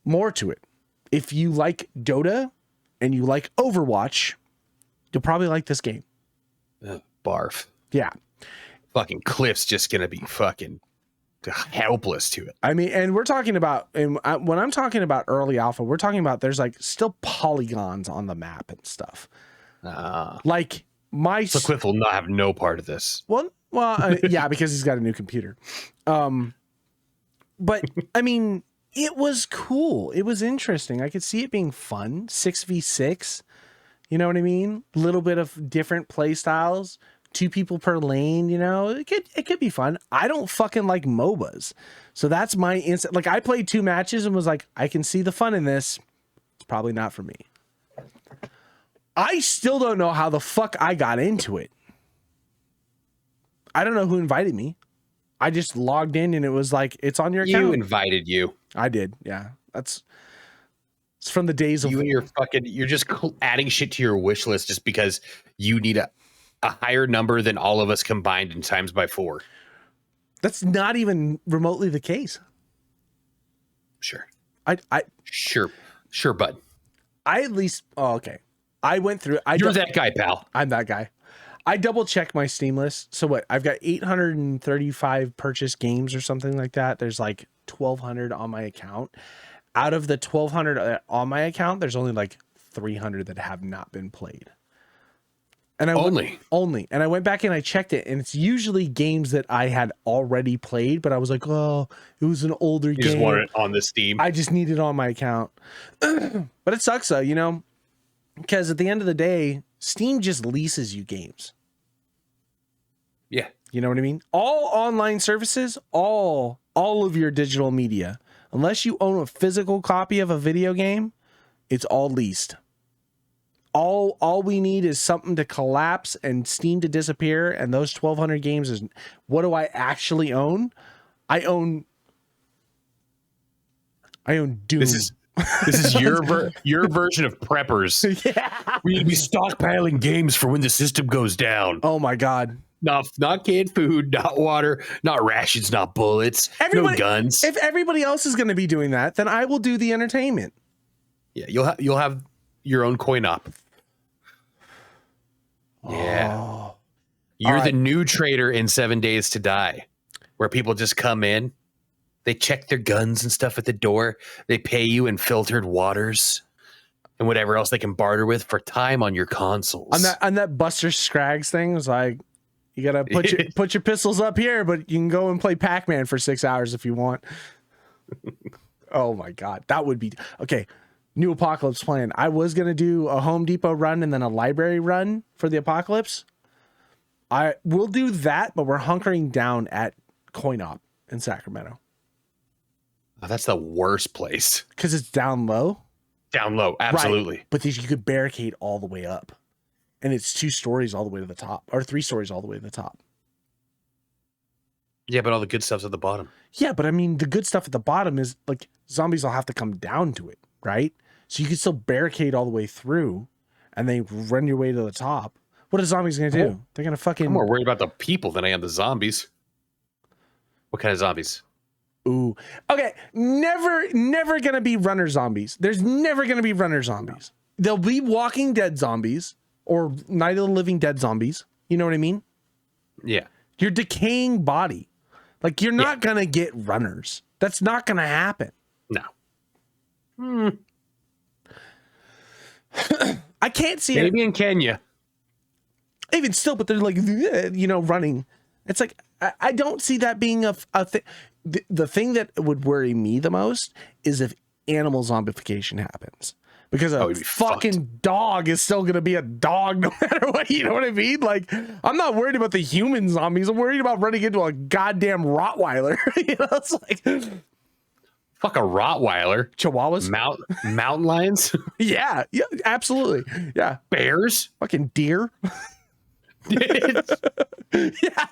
more to it. If you like Dota and you like Overwatch, you'll probably like this game. Barf. Yeah. Fucking Cliff's just going to be fucking helpless to it. I mean, and we're talking about, and when I'm talking about early alpha, we're talking about there's like still polygons on the map and stuff. Like so Cliff will not have no part of this. Well, yeah, because he's got a new computer. But I mean, it was cool. It was interesting. I could see it being fun. 6v6. You know what I mean? A little bit of different play styles. 2 people per lane, you know? It could be fun. I don't fucking like MOBAs. So that's my instant. Like, I played 2 matches and was like, I can see the fun in this. It's probably not for me. I still don't know how the fuck I got into it. I don't know who invited me. I just logged in and it was like, it's on your account. You invited you. I did. Yeah. It's from the days of you and your fucking, you're just adding shit to your wish list just because you need a higher number than all of us combined in times by 4. That's not even remotely the case. Sure. Sure, bud. I at least, okay. I went through. You're that guy, pal. I'm that guy. I double checked my Steam list. So what? I've got 835 purchased games or something like that. There's like 1,200 on my account. Out of the 1,200 on my account, there's only like 300 that have not been played. And only. And I went back and I checked it, and it's usually games that I had already played, but I was like, oh, it was an older game. You just want it on the Steam. I just need it on my account. But it sucks though, you know, because at the end of the day, Steam just leases you games. Yeah. You know what I mean? All online services, all of your digital media, unless you own a physical copy of a video game, it's all leased. All we need is something to collapse and Steam to disappear, and those 1,200 games is what do I actually own? I own Doom. This is your version of preppers. Yeah. We need to be stockpiling games for when the system goes down. Oh my god. Not canned food, not water, not rations, not bullets, no guns. If everybody else is going to be doing that, then I will do the entertainment. Yeah, you'll have your own coin op. Yeah. Oh. You're the new trader in 7 Days to Die, where people just come in, they check their guns and stuff at the door, they pay you in filtered waters and whatever else they can barter with for time on your consoles. On that Buster Scraggs thing was like, you gotta put your pistols up here, but you can go and play Pac-Man for 6 hours if you want. Oh my god, that would be okay. New Apocalypse plan. I was gonna do a Home Depot run and then a library run for the Apocalypse. I will do that, but we're hunkering down at Coin Op in Sacramento. Oh, that's the worst place because it's down low. Down low, absolutely. Right. But you could barricade all the way up. And it's 2 stories all the way to the top, or 3 stories all the way to the top. Yeah, but all the good stuff's at the bottom. Yeah, but I mean, the good stuff at the bottom is like zombies will have to come down to it, right? So you can still barricade all the way through and then run your way to the top. What are zombies going to do? They're going to fucking... I'm more worried about the people than I am the zombies. What kind of zombies? Ooh. Okay, never going to be runner zombies. There's never going to be runner zombies. There'll be Walking Dead zombies. Or Night of the Living Dead zombies. You know what I mean? Yeah. Your decaying body. Like, you're not going to get runners. That's not going to happen. No. I can't see it. Maybe in Kenya. Even still, but they're like, you know, running. It's like, I don't see that being a thing. The thing that would worry me the most is if animal zombification happens. Because a fucking dog is still going to be a dog no matter what. You know what I mean? Like, I'm not worried about the human zombies. I'm worried about running into a goddamn Rottweiler. You know, it's like... Fuck a Rottweiler. Chihuahuas? Mountain lions? Yeah, absolutely. Yeah. Bears? Fucking deer? Yeah.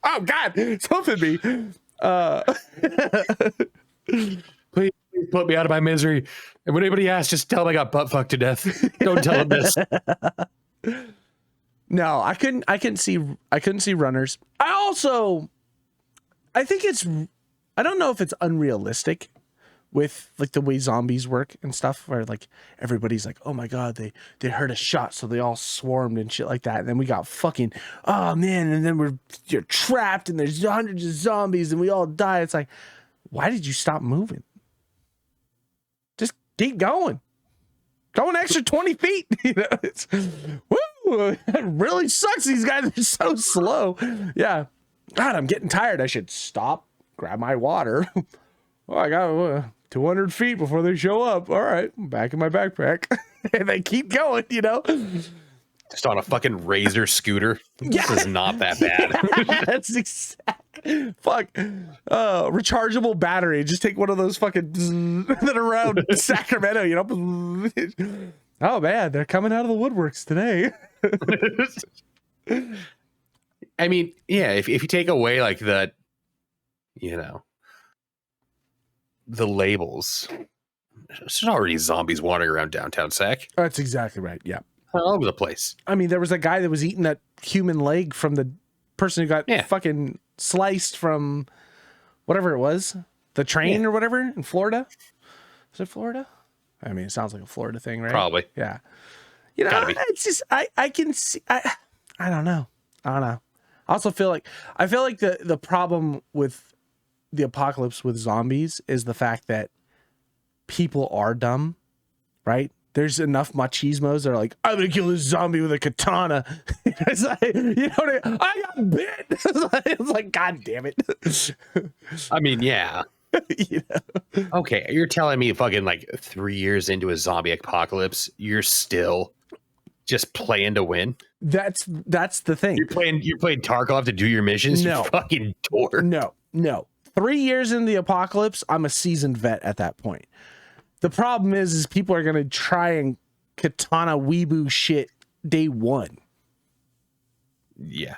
Oh, God. Something me. Please put me out of my misery. And when anybody asks, just tell them I got butt fucked to death. Don't tell them this. No, I couldn't see runners. I don't know if it's unrealistic with like the way zombies work and stuff, where like everybody's like, oh my god, they heard a shot, so they all swarmed and shit like that. And then we got fucking, oh man, and then you're trapped and there's hundreds of zombies and we all die. It's like, why did you stop moving? Just keep going. Go an extra 20 feet. You know, it's woo, it really sucks. These guys are so slow. Yeah. God, I'm getting tired. I should stop, grab my water. Oh, I got 200 feet before they show up. All right, I'm back in my backpack. And they keep going, you know. Just on a fucking Razor scooter. Yeah. This is not that bad. That's exactly. Fuck. Rechargeable battery. Just take one of those fucking that around Sacramento, you know. Oh man, they're coming out of the woodworks today. I mean, yeah, if you take away like the, you know, the labels, there's already zombies wandering around downtown Sac. That's exactly right. Yeah. All over the place. I mean, there was a guy that was eating that human leg from the person who got fucking sliced from whatever it was, the train or whatever in Florida. Is it Florida? I mean, it sounds like a Florida thing, right? Probably. Yeah. You know, it's just I can see. I don't know. I also feel like the problem with the apocalypse with zombies is the fact that people are dumb, right? There's enough machismos that are like, I'm gonna kill this zombie with a katana. It's like, you know what I got bit. It's like, God damn it. I mean, yeah. You know? Okay, you're telling me fucking like 3 years into a zombie apocalypse, you're still just playing to win? That's the thing. You're playing Tarkov to do your missions? No. You fucking dork. No. 3 years in the apocalypse, I'm a seasoned vet at that point. The problem is people are gonna try and katana weeboo shit day one. Yeah.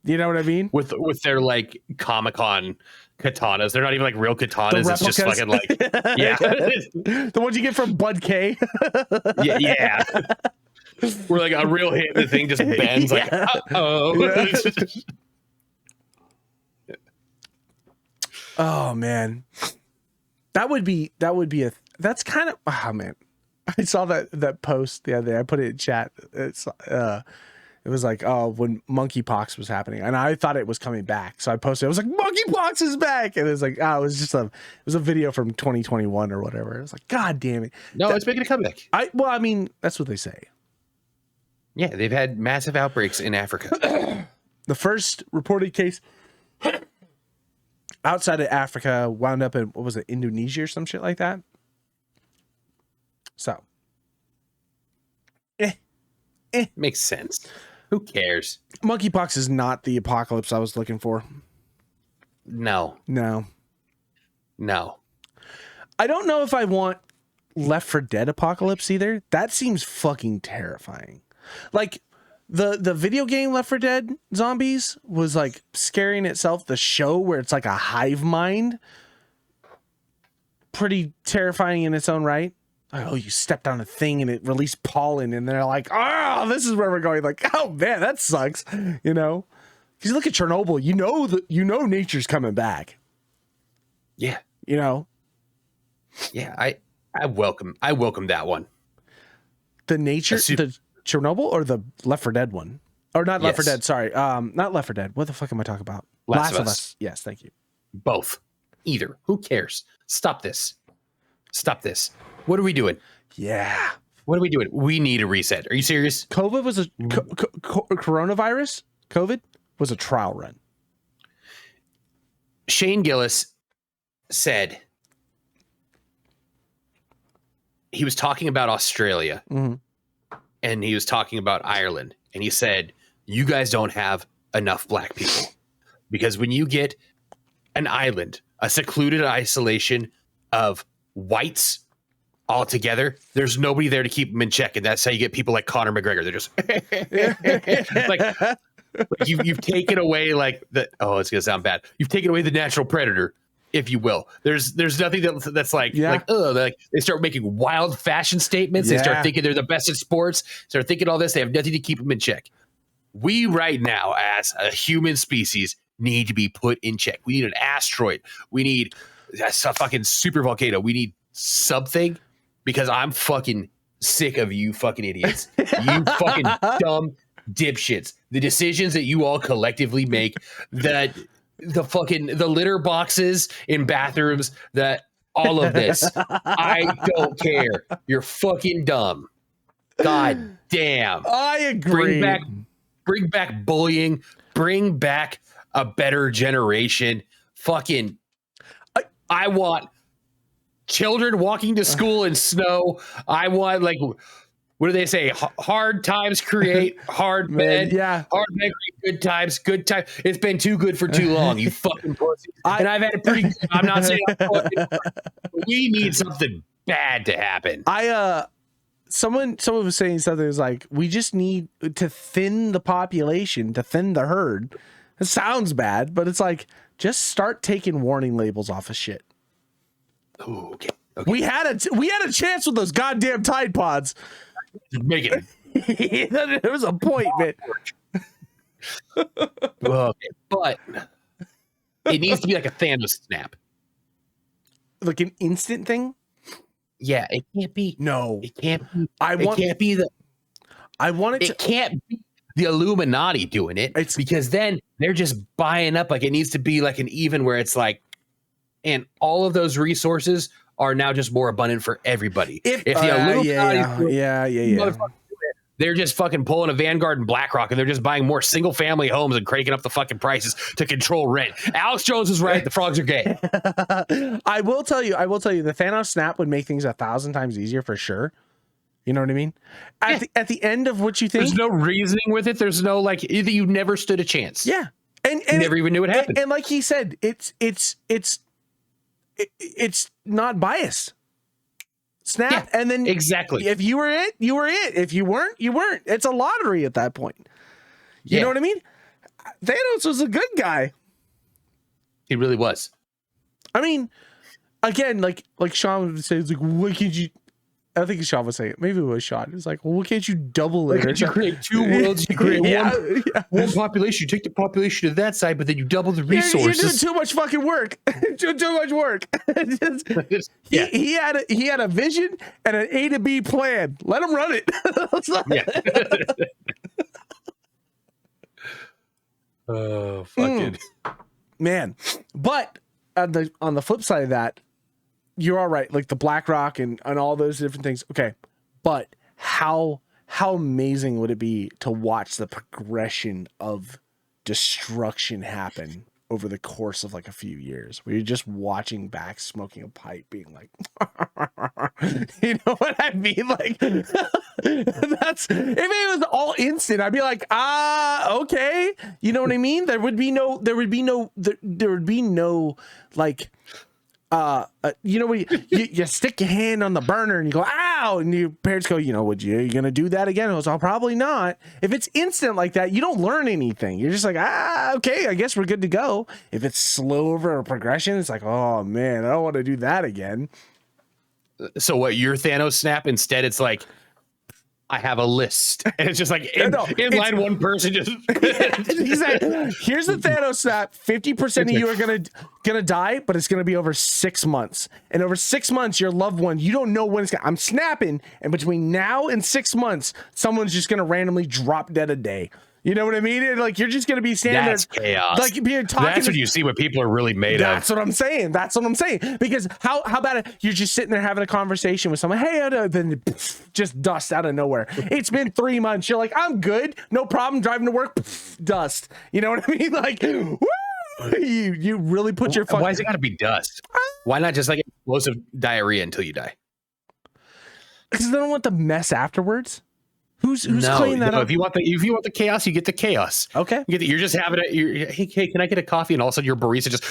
You know what I mean? With their like Comic-Con katanas. They're not even like real katanas. It's just fucking like, yeah. The ones you get from Bud K. Yeah. Where like a real hit, the thing just bends like, uh-oh. Oh man. That's kind of, oh man. I saw that post the other day. I put it in chat. It was like, oh, when monkeypox was happening, and I thought it was coming back. So I posted. I was like, monkeypox is back, and it was like, oh, it was a video from 2021 or whatever. It was like, God damn it. No, it's making a comeback. I mean, that's what they say. Yeah, they've had massive outbreaks in Africa. The first reported case outside of Africa wound up in, what was it, Indonesia or some shit like that. So, Makes sense. Who cares? Monkeypox is not the apocalypse I was looking for. No. I don't know if I want Left 4 Dead apocalypse either. That seems fucking terrifying. Like the video game Left 4 Dead zombies was like scaring itself. The show where it's like a hive mind, pretty terrifying in its own right. Oh, you stepped on a thing and it released pollen, and they're like, oh, this is where we're going. Like, oh man, that sucks. You know, because you look at Chernobyl, you know nature's coming back. Yeah. You know. Yeah, I welcome that one. The Chernobyl or the Left 4 Dead one? Or not Left 4 Dead, sorry. Not Left 4 Dead. What the fuck am I talking about? Last of Us. Yes, thank you. Both. Either. Who cares? Stop this. What are we doing? Yeah. What are we doing? We need a reset. Are you serious? COVID was coronavirus? COVID was a trial run. Shane Gillis said he was talking about Australia, and he was talking about Ireland, and he said, you guys don't have enough black people, because when you get an island, a secluded isolation of whites all together, there's nobody there to keep them in check, and that's how you get people like Conor McGregor. They're just like you've taken away like the, oh, it's gonna sound bad, you've taken away the natural predator, if you will. There's nothing that's like, they start making wild fashion statements. They start thinking they're the best at sports, start thinking all this. They have nothing to keep them in check. We right now, as a human species, need to be put in check. We need an asteroid. We need a fucking super volcano. We need something, because I'm fucking sick of you fucking idiots. You fucking dumb dipshits. The decisions that you all collectively make, that the litter boxes in bathrooms that all of this. I don't care. You're fucking dumb. God damn. I agree. Bring back bullying. Bring back a better generation. Fucking, I want children walking to school in snow. I want, like, what do they say? Hard times create hard men. Yeah. Hard men create good times. Good time. It's been too good for too long, you fucking pussy. And I've had it pretty good. I'm not saying I'm fucking, we need something bad to happen. Someone was saying something was like, we just need to thin the population, to thin the herd. It sounds bad, but it's like, just start taking warning labels off of shit. Ooh, okay. We had a chance with those goddamn Tide Pods. Make it. There was a point, man. Okay, but it needs to be like a Thanos snap. Like an instant thing? Yeah, it can't be. No. It can't be. It can't be the Illuminati doing it. It's because then they're just buying up. Like, it needs to be like an even where it's like, and all of those resources are now just more abundant for everybody. If the Illuminati, they're just fucking pulling a Vanguard and BlackRock, and they're just buying more single family homes and cranking up the fucking prices to control rent. Alex Jones is right. The frogs are gay. I will tell you, the Thanos snap would make things 1,000 times easier for sure. You know what I mean? At the end of what you think, there's no reasoning with it. There's no, like, either you never stood a chance. Yeah, and you never even knew what happened. And like he said, it's not biased. Snap, yeah, and then exactly. If you were it, you were it. If you weren't, you weren't. It's a lottery at that point. You know what I mean? Thanos was a good guy. He really was. I mean, again, like Sean would say, it's like, what could you? I think Sean was saying it. Maybe it was Sean. It's like, well, what can't you double it? You create two worlds. You create one population. You take the population to that side, but then you double the resources. You're doing too much fucking work. too much work. He had a vision and an A to B plan. Let him run it. Oh, fucking man. But on the flip side of that, you're all right, like the BlackRock and all those different things. Okay, but how amazing would it be to watch the progression of destruction happen over the course of like a few years, where you're just watching back, smoking a pipe, being like, you know what I mean? Like, that's, if it was all instant, I'd be like, okay, you know what I mean? There would be no like. You know, when you stick your hand on the burner and you go, ow, and your parents go, you know, are you gonna do that again? I was, probably not. If it's instant like that, you don't learn anything. You're just like, okay, I guess we're good to go. If it's slow over a progression, it's like, oh man, I don't want to do that again. So what, your Thanos snap, instead it's like, I have a list, and it's just like in line one person just. He's like, here's the Thanos snap. 50% of you are gonna die, but it's gonna be over 6 months. And over 6 months, your loved one, you don't know when it's gonna. I'm snapping, and between now and 6 months, someone's just gonna randomly drop dead a day. You know what I mean? And like, you're just gonna be standing there. That's chaos. Like being talking. That's when you see what people are really made of. That's what I'm saying. Because how about it? You're just sitting there having a conversation with someone. Hey, then just dust out of nowhere. It's been 3 months. You're like, I'm good, no problem. Driving to work, dust. You know what I mean? Like, woo! You really put your fucking. Why has it got to be dust? Why not just like explosive diarrhea until you die? Because they don't want the mess afterwards. Who's cleaning that up? If you want the chaos, you get the chaos. Okay. You're just having it. Hey, can I get a coffee? And all of a sudden your barista just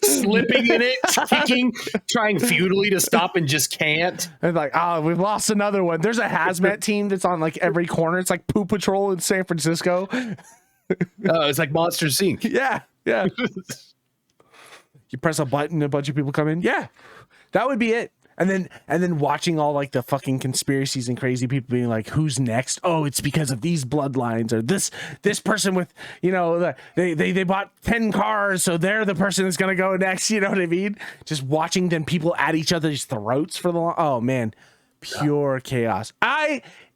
slipping in it, kicking, trying futilely to stop and just can't. And like, we've lost another one. There's a hazmat team that's on like every corner. It's like Poop Patrol in San Francisco. It's like Monsters Inc. Yeah. You press a button, a bunch of people come in. Yeah, that would be it. And then watching all like the fucking conspiracies and crazy people being like, who's next? Oh, it's because of these bloodlines, or this person with, you know, they bought 10 cars, so they're the person that's gonna go next. You know what I mean? Just watching them people at each other's throats for oh man, pure chaos.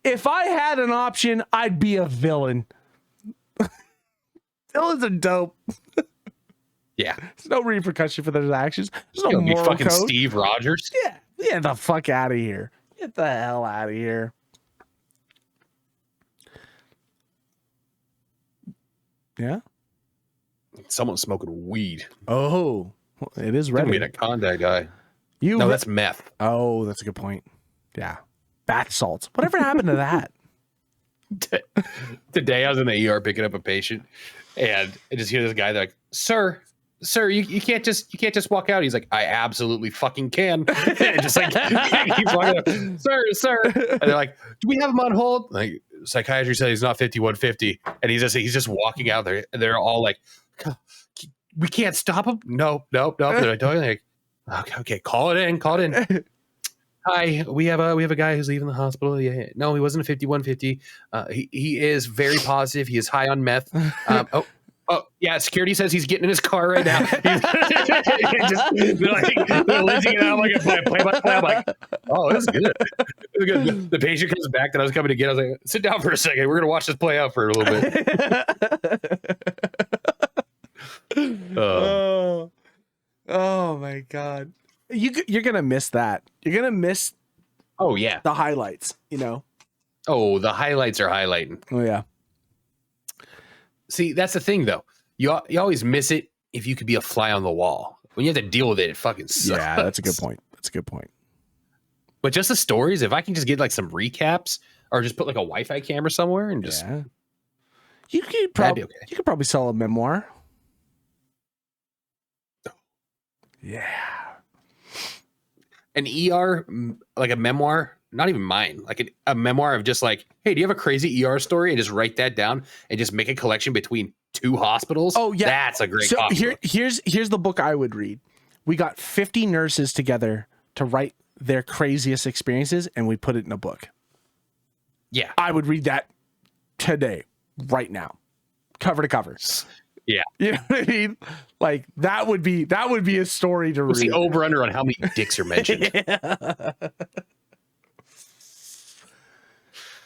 If I had an option, I'd be a villain. Villains are dope. Yeah. There's no repercussion for those actions. There's no You know, be moral fucking code. Steve Rogers. Yeah. Get the fuck out of here. Get the hell out of here. Yeah. Someone's smoking weed. Oh, it is Give ready. me that contact guy. You No, that's meth. Oh, that's a good point. Yeah. Bath salts. Whatever happened to that? Today I was in the ER picking up a patient, and I just hear this guy like, "Sir, you can't just walk out." He's like, "I absolutely fucking can." And just like he's walking out, sir. And they're like, "Do we have him on hold?" Like psychiatry said he's not 5150, and he's just walking out there, and they're all like, "We can't stop him." No. They're like, okay, call it in. Hi, we have a guy who's leaving the hospital. Yeah, no, he wasn't a 5150. He is very positive. He is high on meth. Oh, yeah. Security says he's getting in his car right now. They're lensing it out like a play-by-play. I'm like, oh, that's good. The patient comes back that I was coming to get. I was like, sit down for a second. We're gonna watch this play out for a little bit. Oh my god. You're gonna miss that. You're gonna miss. Oh yeah, the highlights. You know. Oh, the highlights are highlighting. Oh yeah. See, that's the thing though. You always miss it if you could be a fly on the wall. When you have to deal with it, it fucking sucks. Yeah, that's a good point. But just the stories, if I can just get like some recaps or just put like a Wi-Fi camera somewhere and just you could probably sell a memoir. Yeah. An ER, like a memoir, not even mine, like a memoir of just like, hey, do you have a crazy ER story? And just write that down and just make a collection between two hospitals. Oh yeah, that's a great. So here's the book I would read. We got 50 nurses together to write their craziest experiences, and we put it in a book. Yeah, I would read that today, right now, cover to cover. Yeah, you know what I mean. Like that would be a story to read. What's the over under on how many dicks are mentioned?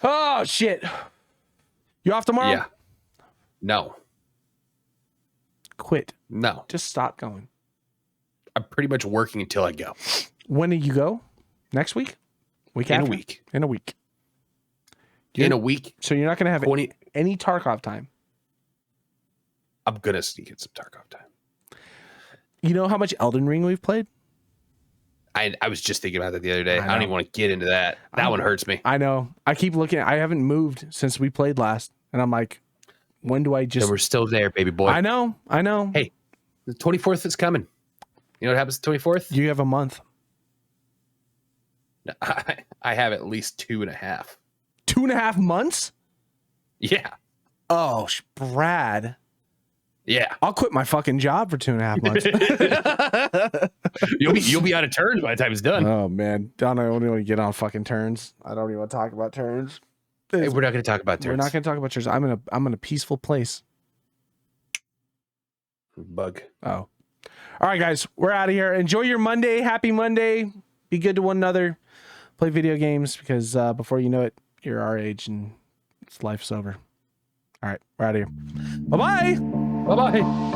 Oh shit! You off tomorrow? Yeah. No. Quit. No. Just stop going. I'm pretty much working until I go. When do you go? Next week? Week after? In a week. In a week. In a week. So you're not going to have any Tarkov time. I'm going to sneak in some Tarkov time. You know how much Elden Ring we've played? I was just thinking about that the other day. I don't even want to get into that. That one hurts me. I know. I keep looking. I haven't moved since we played last. And I'm like, when do I just... So we're still there, baby boy. I know. Hey, the 24th is coming. You know what happens the 24th? You have a month. I have at least 2.5. 2.5 months? Yeah. Oh, Brad. Yeah. I'll quit my fucking job for 2.5 months. You'll be out of turns by the time it's done. Oh man, I don't even want to get on fucking turns. I don't even want to talk about turns. Hey, we're not going to talk about turns. We're not going to talk about turns. I'm in a peaceful place. Bug. Oh, all right, guys, we're out of here. Enjoy your Monday. Happy Monday. Be good to one another. Play video games because before you know it, you're our age and life's over. All right, we're out of here. Bye bye. Bye bye.